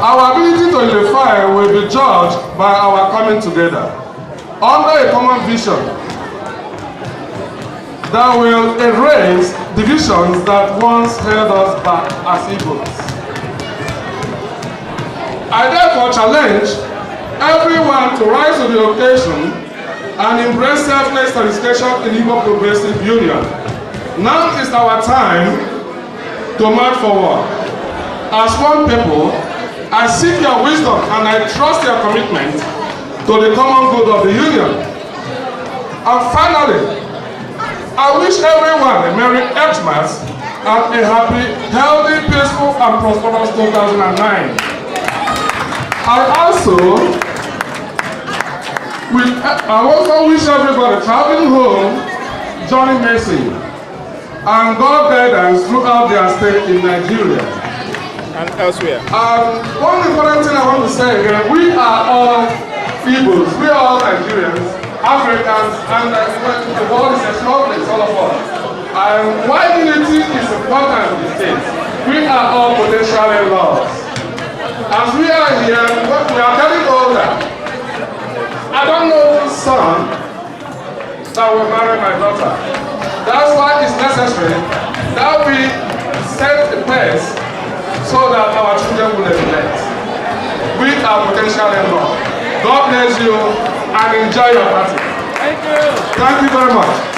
Our ability to unify will be judged by our coming together under a common vision that will erase divisions that once held us back as Igbos. I therefore challenge everyone to rise to the occasion and embrace selfless participation in Igbo Progressive Union. Now is our time to march forward. As one people, I seek your wisdom and I trust your commitment to the common good of the Union. And finally, I wish everyone a Merry Xmas and a happy, healthy, peaceful, and prosperous 2009. I also wish everybody traveling home journey mercy and God guidance throughout their stay in Nigeria and elsewhere. One important thing I want to say again, we are all Igbos, we are all Nigerians, Africans, and the world is a small place, all of us. And why unity is important these days, we are all potentially lost. As we are here, we are getting older. I don't know whose son that will marry my daughter. That's why it's necessary that we set the pace so that our children will neglect. We are potentially involved. God bless you and enjoy your party. Thank you. Thank you very much.